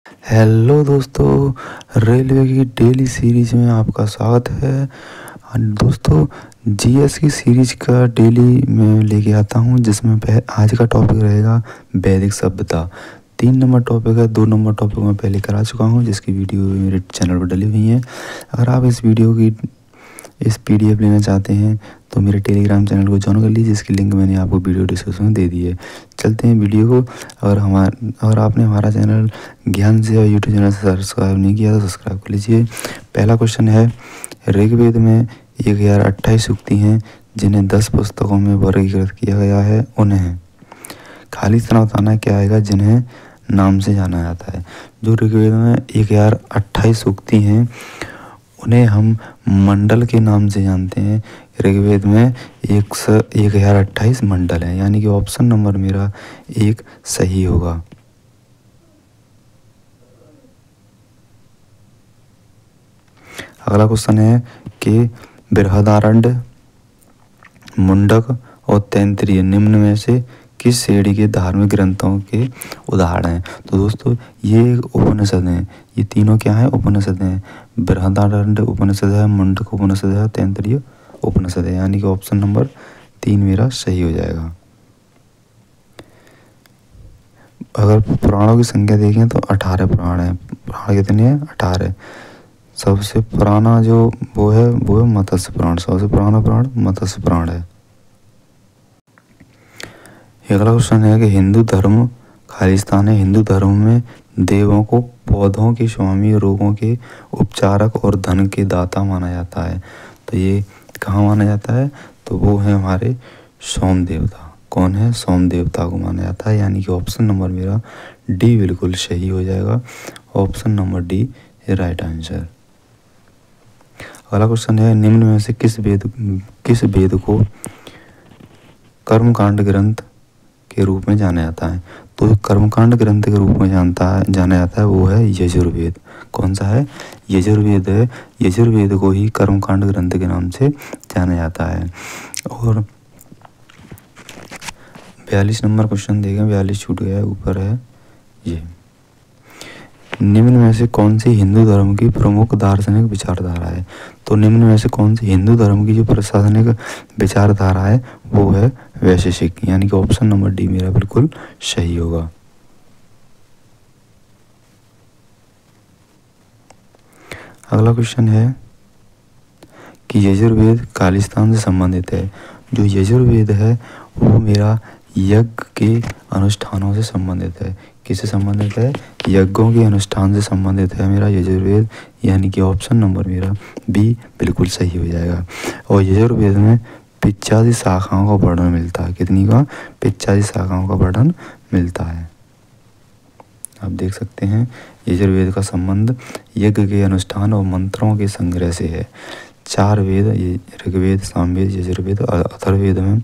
Hello दोस्तों, railway की daily series में आपका स्वागत है। दोस्तों, जीएस की सीरीज का डेली मैं लेके आता हूँ, जिसमें आज का टॉपिक रहेगा वैदिक सभ्यता। 3 नंबर टॉपिक है, 2 नंबर टॉपिक मैं पहले करा चुका हूँ, जिसकी वीडियो मेरे चैनल पर डली हुई है। अगर आप इस वीडियो की PDF लेना चाहते हैं तो मेरे टेलीग्राम चैनल को ज्वाइन कर लीजिए, जिसकी लिंक मैंने आपको वीडियो डिस्क्रिप्शन में दे दी है। चलते हैं वीडियो को। अगर आपने हमारा चैनल ज्ञान से यूट्यूब चैनल से सब्सक्राइब नहीं किया तो सब्सक्राइब कर लीजिए। पहला क्वेश्चन है, ऋग्वेद में 1028 सूक्ति हैं जिन्हें 10 पुस्तकों में वर्गीकृत किया गया है। उन्हें खाली स्थान बताना क्या आएगा जिन्हें नाम से जाना जाता है। जो ऋग्वेद में 1028 सूक्ति हैं उन्हें हम मंडल के नाम से जानते हैं। ऋग्वेद में 1028 मंडल है, यानी कि ऑप्शन नंबर मेरा 1 सही होगा। अगला क्वेश्चन है कि बृहदारण्यक, मुंडक और तैत्तिरीय निम्न में से किस श्रेणी के धार्मिक ग्रंथों के उदाहरण हैं। तो दोस्तों, ये उपनिषद हैं। ये तीनों क्या हैं? उपनिषद हैं। बृहदारण्यक उपनिषद है, मुंडक उपनिषद है, तैत्तिरीय उपनिषद है, यानी कि ऑप्शन नंबर 3 मेरा सही हो जाएगा। अगर पुराणों की संख्या देखें तो 18 पुराण है। पुराण कितने हैं? 18। सबसे पुराना जो वो है मत्स्य पुराण। सबसे पुराना पुराण मत्स्य पुराण है। अगला क्वेश्चन है कि हिंदू धर्म खालिस्तान है। हिंदू धर्म में देवों को पौधों के स्वामी, रोगों के उपचारक और धन के दाता माना जाता है। तो ये कहाँ माना जाता है? तो वो है हमारे सोम देवता। कौन है? सोम देवता को माना जाता है, यानी कि ऑप्शन नंबर मेरा डी बिल्कुल सही हो जाएगा। ऑप्शन नंबर डी है राइट आंसर। अगला क्वेश्चन है, निम्न में से किस वेद को कर्मकांड ग्रंथ के रूप में जाना जाता है। तो कर्मकांड ग्रंथ के रूप में जाना जाता है वो है यजुर्वेद। कौन सा है? यजुर्वेद है। यजुर्वेद को ही कर्मकांड ग्रंथ के नाम से जाना जाता है। और 42 नंबर क्वेश्चन देखें, 42 छूट गया है, ऊपर है ये। निम्न में से कौन सी हिंदू धर्म की प्रमुख दार्शनिक विचारधारा है। तो निम्न में से कौन सी हिंदू धर्म की जो प्रशासनिक विचारधारा है वो है वैशेषिक, यानी कि ऑप्शन नंबर डी मेरा बिल्कुल सही होगा। अगला क्वेश्चन है कि यजुर्वेद खालिस्तान से संबंधित है। जो यजुर्वेद है वो मेरा यज्ञ के अनुष्ठानों से संबंधित है। किससे संबंधित है? यज्ञों के अनुष्ठान से संबंधित है मेरा यजुर्वेद, यानी कि ऑप्शन नंबर मेरा बी बिल्कुल सही हो जाएगा। और यजुर्वेद में 85 शाखाओं का वर्णन मिलता है। कितनी का? 85 शाखाओं का वर्णन मिलता है। आप देख सकते हैं यजुर्वेद का संबंध यज्ञ के अनुष्ठान और मंत्रों के संग्रह से है। 4 वेद, ऋग्वेद, सामवेद, यजुर्वेद और अथर्ववेद में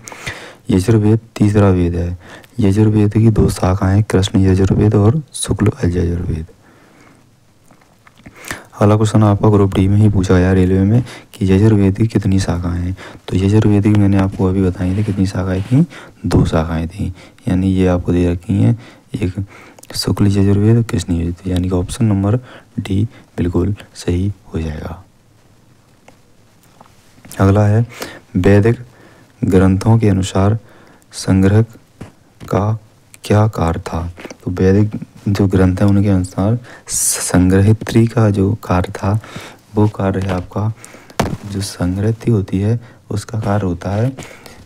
यजुर्वेद तीसरा वेद है। यजुर्वेद की 2 शाखाएं, कृष्ण यजुर्वेद और शुक्ल यजुर्वेद। अगला क्वेश्चन आपका ग्रुप डी में ही पूछा गया रेलवे में कि यजुर्वेद की कितनी शाखाएं हैं। तो यजुर्वेद की मैंने आपको अभी बताई थी कितनी शाखाएं थी? 2 शाखाएं थी, यानी ये आपको दे रखी हैं, एक शुक्ल यजुर्वेद, कृष्ण यजुर्वेद, यानी कि ऑप्शन नंबर डी बिल्कुल सही हो जाएगा। अगला है, वैदिक ग्रंथों के अनुसार संग्रह का क्या कार्य था। तो वैदिक जो ग्रंथ है उनके अनुसार संग्रहित्री का जो कार्य था वो कार्य है आपका, जो संग्रहित्री होती है उसका कार्य होता है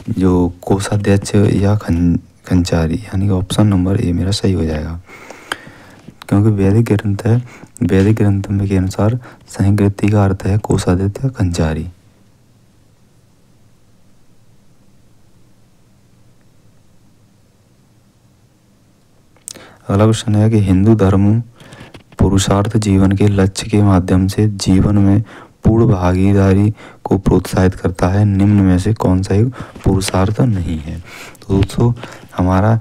जो कोषाध्यक्ष या खंचारी, यानी कि ऑप्शन नंबर ए मेरा सही हो जाएगा। क्योंकि वैदिक ग्रंथ है, वैदिक ग्रंथ में के अनुसार संग्रहित्री का अर्थ है कोषाध्यक्ष या खंचारी। अगला क्वेश्चन है कि हिंदू धर्म पुरुषार्थ जीवन के लक्ष्य के माध्यम से जीवन में पूर्ण भागीदारी को प्रोत्साहित करता है। निम्न में से कौन सा एक पुरुषार्थ नहीं है। तो दोस्तों, हमारा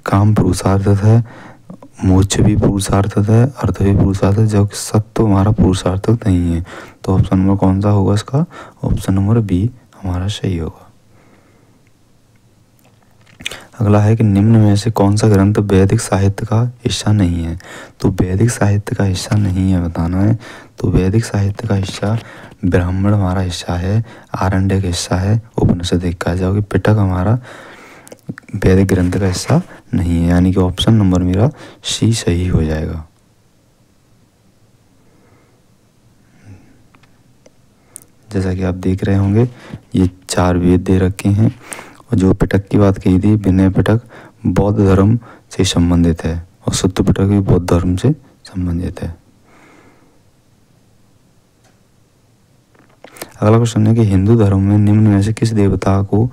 काम पुरुषार्थ है, मोक्ष भी पुरुषार्थ है, अर्थ भी पुरुषार्थ है, जबकि सत्य हमारा पुरुषार्थ नहीं है। तो ऑप्शन नंबर कौन सा होगा इसका? ऑप्शन नंबर बी हमारा सही होगा। अगला है कि निम्न में से कौन सा ग्रंथ वैदिक साहित्य का हिस्सा नहीं है। तो वैदिक साहित्य का हिस्सा नहीं है बताना है। तो वैदिक साहित्य का हिस्सा ब्राह्मण हमारा हिस्सा है, आरण्यक हिस्सा है, उपनिषद एक का जाओगे, पिटक हमारा वैदिक ग्रंथ का हिस्सा नहीं है, यानी कि ऑप्शन नंबर मेरा सी सही हो जाएगा। जैसा कि आप देख रहे होंगे ये 4 वेद दे रखे हैं, और जो पिटक की बात कही थी, विनय पिटक बौद्ध धर्म से संबंधित है और सुत्त पिटक भी बौद्ध धर्म से संबंधित है। अगला क्वेश्चन है कि हिंदू धर्म में निम्न में से किस देवता को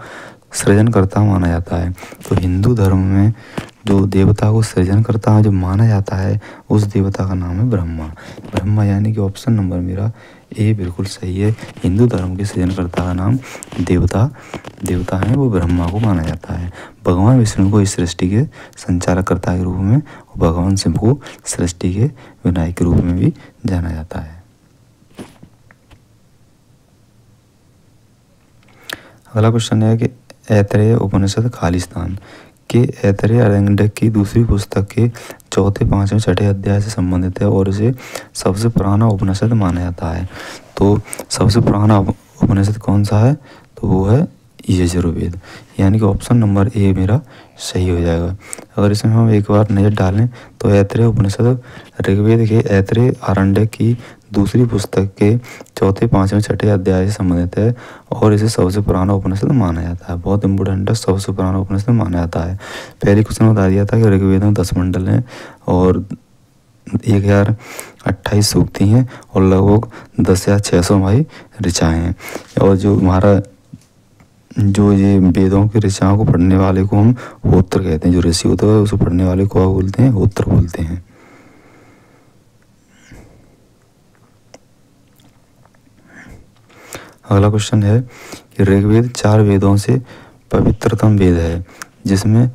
सृजनकर्ता माना जाता है। तो हिंदू धर्म में जो देवता को सृजनकर्ता जो माना जाता है उस देवता का नाम है ब्रह्मा। ब्रह्मा यानी कि ऑप्शन नंबर मेरा ए बिल्कुल सही है। हिंदू धर्म के सृजनकर्ता का नाम देवता है वो ब्रह्मा को माना जाता है। भगवान विष्णु को इस सृष्टि के संचालकर्ता के रूप में और भगवान शिव को सृष्टि के विनायक के रूप में भी जाना जाता है। अगला क्वेश्चन है कि ऐतरेय उपनिषद खालिस्तान के ऐतरेय अरण्यक की दूसरी पुस्तक के चौथे, पांचवें, छठे अध्याय से संबंधित है और इसे सबसे पुराना उपनिषद माना जाता है। तो सबसे पुराना उपनिषद कौन सा है? तो वो है यजुर्वेद, यानी कि ऑप्शन नंबर ए मेरा सही हो जाएगा। अगर इसमें हम एक बार नजर डालें तो ऐतरेय उपनिषद ऋग्वेद के ऐतरेय आरण्यक की दूसरी पुस्तक के चौथे, पांचवें, छठे अध्याय से संबंधित है और इसे सबसे पुराना उपनिषद माना जाता है। बहुत इंपोर्टेंट है, सबसे पुराना उपनिषद माना जाता है। पहले क्वेश्चन बता दिया था कि ऋग्वेद में 10 मंडल हैं और 1028 सूक्ति हैं और लगभग 10,600 हमारी ऋचाएँ हैं। और जो हमारा जो ये वेदों की ऋचाओं को पढ़ने वाले को हम होत्र कहते हैं। जो ऋषि होता है उसे पढ़ने वाले को बोलते हैं, होत्र बोलते हैं। अगला क्वेश्चन है कि ऋग्वेद 4 वेदों से पवित्रतम वेद है जिसमें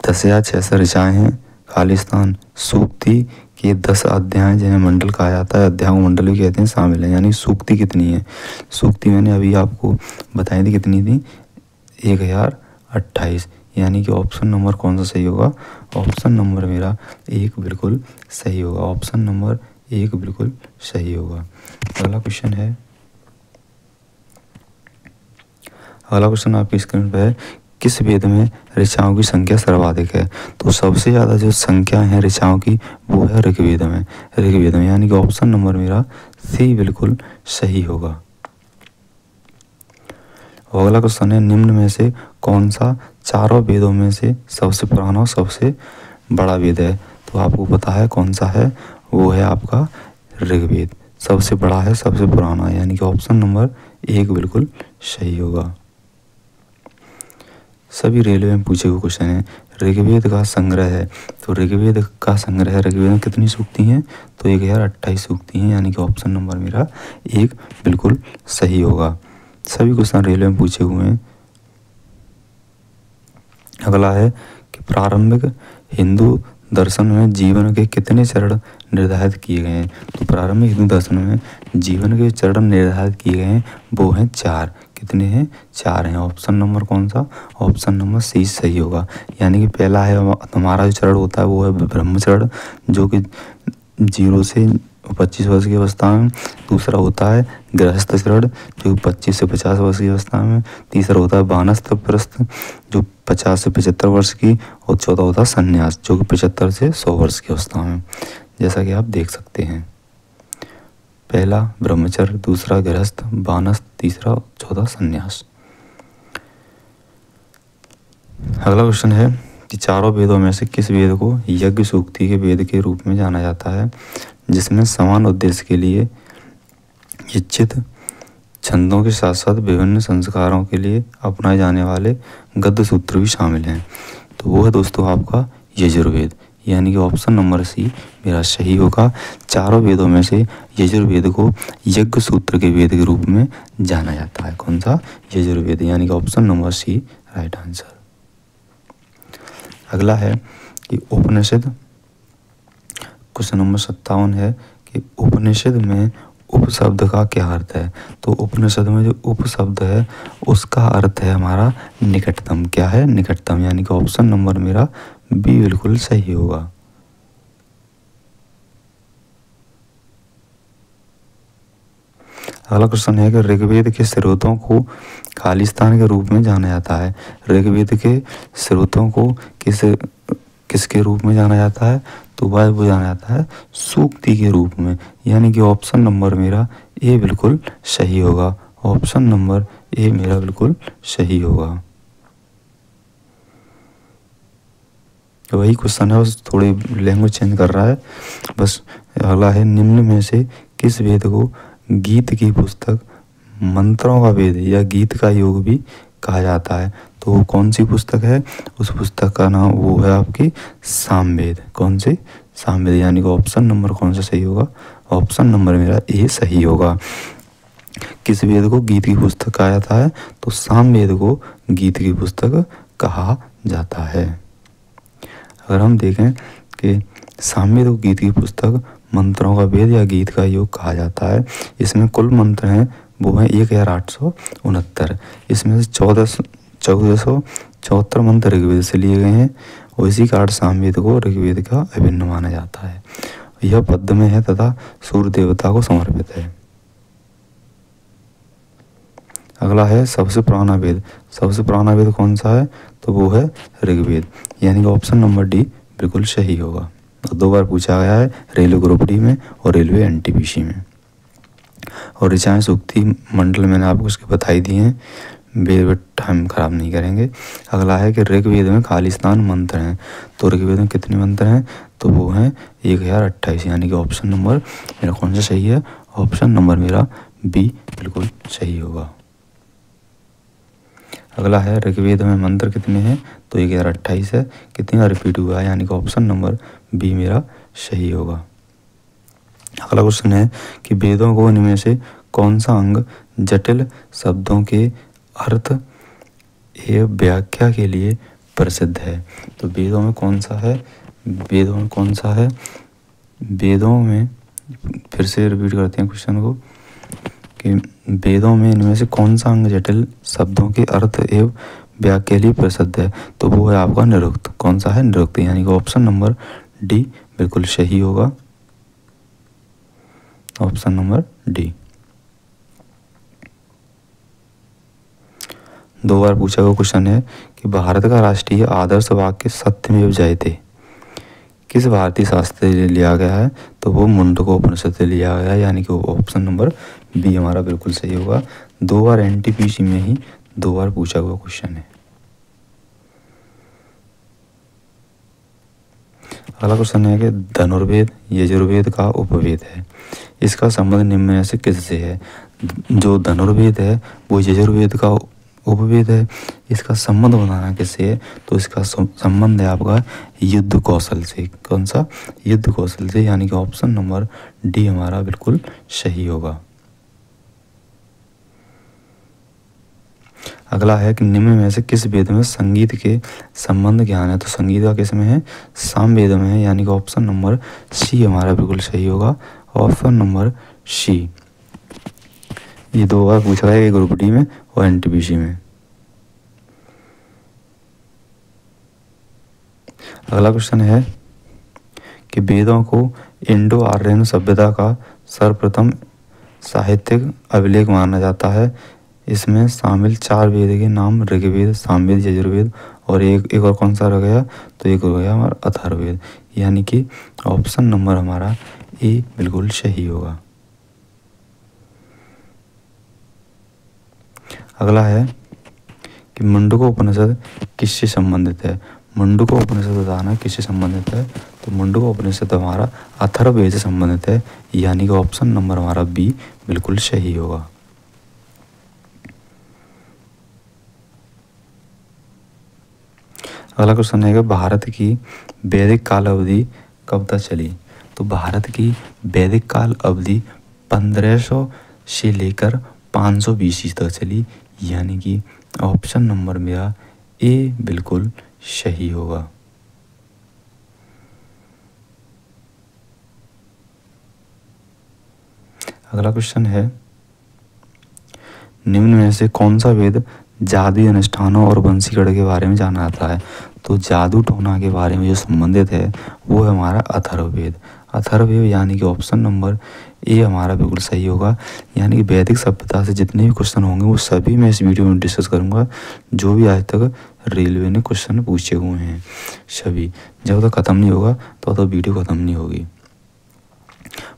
10,600 ऋचाएँ हैं। खालिस्तान सूक्ति के 10 अध्याय जिन्हें मंडल कहा जाता है, अध्यायों को मंडल भी कहते हैं, शामिल है। यानी सूक्ति कितनी है? सूक्ति मैंने अभी आपको बताई थी कितनी थी, 1028, यानी कि ऑप्शन नंबर कौन सा सही होगा? ऑप्शन नंबर मेरा 1 बिल्कुल सही होगा। ऑप्शन नंबर 1 बिल्कुल सही होगा। अगला क्वेश्चन आपकी स्क्रीन पर है, किस वेद में ऋचाओं की संख्या सर्वाधिक है? तो सबसे ज़्यादा जो संख्या है ऋचाओं की वो है ऋग्वेद में, यानी कि ऑप्शन नंबर मेरा सी बिल्कुल सही होगा। अगला क्वेश्चन है, निम्न में से कौन सा चारों वेदों में से सबसे पुराना और सबसे बड़ा वेद है? तो आपको पता है कौन सा है, वो है आपका ऋग्वेद। सबसे बड़ा है, सबसे पुराना, यानी कि ऑप्शन नंबर 1 बिल्कुल सही होगा। सभी रेलवे में पूछे हुए क्वेश्चन है, ऋग्वेद का संग्रह है। तो ऋग्वेद में कितनी सूक्ति हैं? तो 1028 सूक्ति हैं, यानी कि ऑप्शन नंबर मेरा 1 बिल्कुल सही होगा। सभी क्वेश्चन रेलवे में पूछे हुए हैं। अगला है कि प्रारंभिक हिंदू दर्शन में जीवन के कितने चरण निर्धारित किए गए हैं? तो प्रारंभिक हिंदू दर्शन में जीवन के चरण निर्धारित किए गए हैं वो हैं 4। कितने हैं? 4 हैं। ऑप्शन नंबर कौन सा? ऑप्शन नंबर सी सही होगा। यानी कि पहला है हमारा जो चरण होता है वो है ब्रह्मचरण, जो कि 0 से 25 वर्ष की अवस्था में। दूसरा होता है गृहस्थ चरण, जो 25 से 50 वर्ष की अवस्था में। तीसरा होता है वानप्रस्थ, जो 50 से 75 वर्ष की। और चौथा होता है संन्यास, जो कि 75 से 100 वर्ष की अवस्था में। जैसा कि आप देख सकते हैं, पहला ब्रह्मचर्य, दूसरा गृहस्थ, वानस्थ, तीसरा, चौथा संन्यास। अगला क्वेश्चन है कि चारों वेदों में से किस वेद को यज्ञ सूक्ति के वेद के रूप में जाना जाता है, जिसमें समान उद्देश्य के लिए इच्छित छंदों के साथ साथ विभिन्न संस्कारों के लिए अपनाए जाने वाले गद्य सूत्र भी शामिल हैं? तो वो है दोस्तों आपका यजुर्वेद, यानी कि ऑप्शन नंबर सी मेरा सही होगा। चारों वेदों में से यजुर्वेद को यज्ञ सूत्र के वेद के रूप में जाना जाता है। कौन सा? यजुर्वेद, यानी कि option number C right answer. अगला है कि उपनिषद, क्वेश्चन नंबर 57 है कि उपनिषद में उपशब्द का क्या अर्थ है? तो उपनिषद में जो उपशब्द है उसका अर्थ है हमारा निकटतम। क्या है? निकटतम, यानी कि ऑप्शन नंबर मेरा बी बिल्कुल सही होगा। अगला क्वेश्चन है कि ऋग्वेद के स्रोतों को खालिस्तान के रूप में जाना जाता है। ऋग्वेद के स्रोतों को किसके रूप में जाना जाता है? तो वह वो जाना जाता है सूक्ति के रूप में, यानी कि ऑप्शन नंबर मेरा ए बिल्कुल सही होगा। ऑप्शन नंबर ए मेरा बिल्कुल सही होगा। वही क्वेश्चन है, बस थोड़ी लैंग्वेज चेंज कर रहा है बस। अगला है निम्न में से किस वेद को गीत की पुस्तक, मंत्रों का वेद या गीत का योग भी कहा जाता है? तो वो कौन सी पुस्तक है? उस पुस्तक का नाम वो है आपकी सामवेद। कौन सी? सामवेद, यानी कि ऑप्शन नंबर कौन सा सही होगा? ऑप्शन नंबर मेरा ए सही होगा। किस वेद को गीत की पुस्तक कहा जाता है? तो सामवेद को गीत की पुस्तक कहा जाता है। अगर हम देखें कि सामवेद को गीत की पुस्तक, मंत्रों का वेद या गीत का योग कहा जाता है, इसमें कुल मंत्र हैं वो हैं 1869। इसमें से 1474 मंत्र ऋग्वेद से लिए गए हैं और इसी कारण सामवेद को ऋग्वेद का अभिन्न माना जाता है। यह पद्य में है तथा सूर्य देवता को समर्पित है। अगला है सबसे पुराना वेद। सबसे पुराना वेद कौन सा है? तो वो है ऋग्वेद, यानी कि ऑप्शन नंबर डी बिल्कुल सही होगा। और 2 बार पूछा गया है, रेलवे ग्रुप डी में और रेलवे एनटीपीसी में। और ऋचाएँ सूक्ति मंडल मैंने आपको उसके बताई दी हैं, वेद टाइम खराब नहीं करेंगे। अगला है कि ऋग्वेद में खालिस्तान मंत्र हैं। तो ऋग्वेद में कितने मंत्र हैं? तो वो हैं 1028, यानी कि ऑप्शन नंबर मेरा कौन सा सही है? ऑप्शन नंबर मेरा बी बिल्कुल सही होगा। अगला है ऋग्वेद में मंत्र कितने हैं? तो 1028 है। कितनी बार रिपीट हुआ है? यानी कि ऑप्शन नंबर बी मेरा सही होगा। अगला क्वेश्चन है कि वेदों को इनमें से कौन सा अंग जटिल शब्दों के अर्थ एवं व्याख्या के लिए प्रसिद्ध है? तो वेदों में कौन सा है? वेदों में कौन सा है? वेदों में, फिर से रिपीट करते हैं क्वेश्चन को, कि वेदों में इनमें से कौन सा अंग जटिल शब्दों के अर्थ एवं व्याख्या के लिए प्रसिद्ध है? तो वो है आपका निरुक्त। कौन सा है? निरुक्त, यानी कि ऑप्शन नंबर डी बिल्कुल सही होगा। Option number D. 2 बार पूछा हुआ क्वेश्चन है कि भारत का राष्ट्रीय आदर्श वाक्य सत्यमेव जयते किस भारतीय शास्त्र से लिया गया है? तो वो मुंडकोपनिषद से लिया गया है, यानी कि ऑप्शन नंबर बी हमारा बिल्कुल सही होगा। 2 बार एनटीपीसी में ही 2 बार पूछा हुआ क्वेश्चन है। अगला क्वेश्चन है कि धनुर्वेद यजुर्वेद का उपवेद है, इसका संबंध निम्न में से किससे है? जो धनुर्वेद है वो यजुर्वेद का उपवेद है। इसका संबंध बनाना किससे है? तो इसका संबंध है आपका युद्ध कौशल से। कौन सा? युद्ध कौशल से, यानी कि ऑप्शन नंबर डी हमारा बिल्कुल सही होगा। अगला है कि निम्न में से किस वेद में संगीत के संबंध ज्ञान है? तो संगीत का किस में है? सामवेद में है, यानी कि ऑप्शन नंबर सी हमारा बिल्कुल सही होगा। Option number C. ये 2 बार पूछा गया है, ग्रुप डी में और एनटीपीसी में। अगला क्वेश्चन है कि वेदों को इंडो आर्यन सभ्यता का सर्वप्रथम साहित्यिक अभिलेख माना जाता है। इसमें शामिल 4 वेद के नाम ऋग्वेद, सामवेद, यजुर्वेद और एक और कौन सा रह गया? तो एक हो गया हमारा अथर्ववेद, यानी कि ऑप्शन नंबर हमारा ए बिल्कुल सही होगा। अगला है कि मुंडकोपनिषद किससे संबंधित है? मुंडकोपनिषद बताना किससे संबंधित है? तो मुंडकोपनिषद हमारा अथर्ववेद से संबंधित है, यानी कि ऑप्शन नंबर हमारा बी बिल्कुल सही होगा। अगला क्वेश्चन है कि भारत की वैदिक काल अवधि कब तक चली? तो भारत की वैदिक काल अवधि 1500 से लेकर 500 BC तक चली, यानी कि ऑप्शन नंबर मेरा ए बिल्कुल सही होगा। अगला क्वेश्चन है, निम्न में से कौन सा वेद जादुई अनुष्ठानों और वंशीगढ़ के बारे में जाना जाता है? तो जादू टोना के बारे में जो संबंधित है वो है हमारा अथर्ववेद। अथर्ववेद यानी कि ऑप्शन नंबर ए हमारा बिल्कुल सही होगा। यानी कि वैदिक सभ्यता से जितने भी क्वेश्चन होंगे वो सभी मैं इस वीडियो में डिस्कस करूंगा, जो भी आज तक रेलवे ने क्वेश्चन पूछे हुए हैं सभी। जब तक ख़त्म नहीं होगा तो वीडियो ख़त्म नहीं होगी,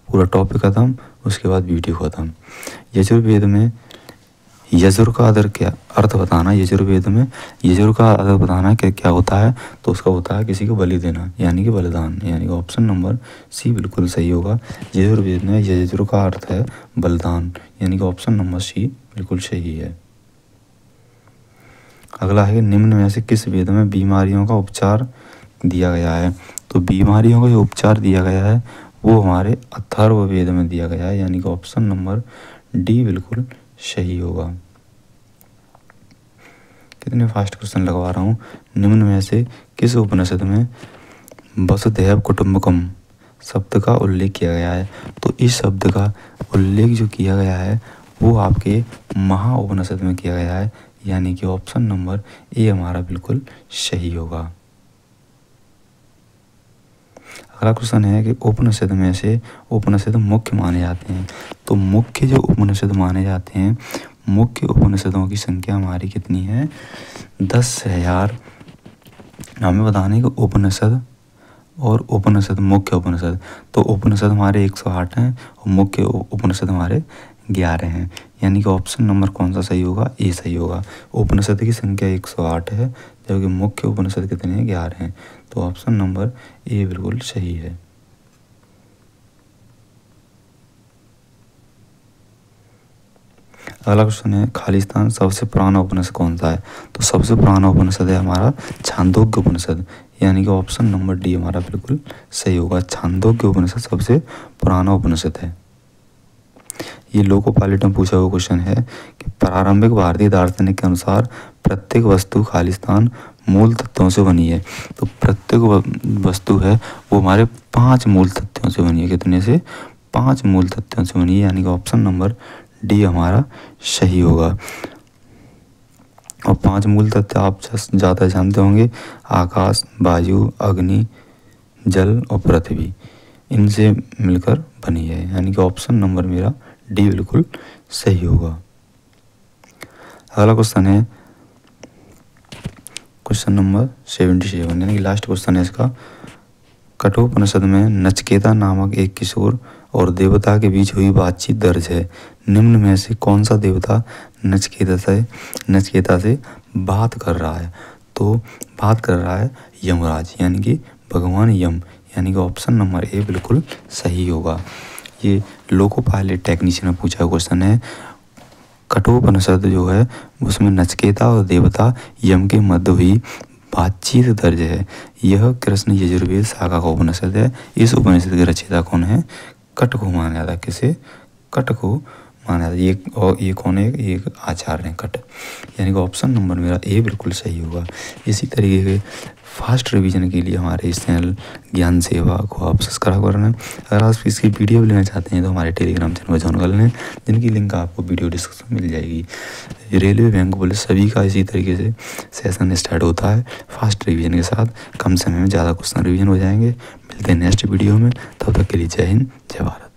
पूरा टॉपिक ख़त्म उसके बाद वीडियो ख़त्म। यजुर्वेद में यजुर का अर्थ बताना, यजुर्वेद में यजुर का अर्थ बताना क्या होता है? तो उसका होता है किसी को बलि देना, यानी कि बलिदान। यानी कि ऑप्शन नंबर सी बिल्कुल सही होगा। यजुर्वेद में यजुर का अर्थ है बलिदान, यानी कि ऑप्शन नंबर सी बिल्कुल सही है। अगला है, निम्न में से किस वेद में बीमारियों का उपचार दिया गया है? तो बीमारियों का जो उपचार दिया गया है वो हमारे अथर्ववेद में दिया गया है, यानी कि ऑप्शन नंबर डी बिल्कुल सही होगा। कितने फास्ट क्वेश्चन लगवा रहा हूँ। निम्न में से किस उपनिषद में वसुधैव कुटुंबकम शब्द का उल्लेख किया गया है? तो इस शब्द का उल्लेख जो किया गया है वो आपके महा उपनिषद में किया गया है, यानी कि ऑप्शन नंबर ए हमारा बिल्कुल सही होगा। अगला क्वेश्चन है कि उपनिषद में से उपनिषद मुख्य माने जाते हैं। तो मुख्य जो उपनिषद माने जाते हैं, मुख्य उपनिषदों की संख्या हमारी कितनी है? 10,000। हमें बताने कि उपनिषद और उपनिषद, मुख्य उपनिषद। तो उपनिषद हमारे 108 हैं और मुख्य उपनिषद हमारे 11 हैं, यानी कि ऑप्शन नंबर कौन सा सही होगा? ए सही होगा। उपनिषद की संख्या 108 है जबकि मुख्य उपनिषद कितने हैं? 11 हैं। तो ऑप्शन नंबर ए बिल्कुल सही है। अगला क्वेश्चन है, खालिस्तान सबसे पुराना उपनिषद कौन सा है? तो सबसे पुराना उपनिषद है हमारा छांदोग्य उपनिषद, यानी कि ऑप्शन नंबर डी हमारा बिल्कुल सही होगा। छांदोग्य उपनिषद सबसे पुराना उपनिषद है। ये लोको पायलट में पूछा हुआ क्वेश्चन है कि प्रारंभिक भारतीय दार्शनिक के अनुसार प्रत्येक वस्तु खालिस्तान मूल तत्वों से बनी है। तो प्रत्येक वस्तु है वो हमारे 5 मूल तत्वों से बनी है। कितने से? 5 मूल तत्वों से बनी है, यानी कि ऑप्शन नंबर डी हमारा सही होगा। और 5 मूल तत्व आप ज़्यादा जानते होंगे, आकाश, वायु, अग्नि, जल और पृथ्वी, इनसे मिलकर बनी है, यानी कि ऑप्शन नंबर मेरा डी बिल्कुल सही होगा। अगला क्वेश्चन है क्वेश्चन नंबर 77, यानी कि लास्ट क्वेश्चन है इसका। कठोपनिषद में नचिकेता नामक एक किशोर और देवता के बीच हुई बातचीत दर्ज है। निम्न में से कौन सा देवता नचिकेता से बात कर रहा है? तो बात कर रहा है यमराज, यानी कि भगवान यम, यानी कि ऑप्शन नंबर ए बिल्कुल सही होगा। ये लोको पायलट टेक्नीशियन में पूछा क्वेश्चन है। कठोपनिषद जो है उसमें नचिकेता और देवता यम के मध्य हुई बातचीत दर्ज है। यह कृष्ण यजुर्वेद शाखा का उपनिषद है। इस उपनिषद के रचयिता कौन है? कट को माना जाता है। किसे? कट को माना जाता है। ये कौन है? एक आचार्य है कट, यानी कि ऑप्शन नंबर मेरा ए बिल्कुल सही होगा। इसी तरीके के फास्ट रिवीजन के लिए हमारे इस चैनल ज्ञान सेवा को आप सब्सक्राइब कर लें। अगर आप इसकी वीडियो लेना चाहते हैं तो हमारे टेलीग्राम चैनल पर ज्वाइन कर लें, जिनकी लिंक आपको वीडियो डिस्क्रिप्शन में मिल जाएगी। रेलवे, बैंक, पुलिस सभी का इसी तरीके से सेशन स्टार्ट होता है फास्ट रिवीजन के साथ। कम समय में ज़्यादा क्वेश्चन रिवीजन हो जाएंगे। मिलते हैं नेक्स्ट वीडियो में, तब तक के लिए जय हिंद, जय भारत।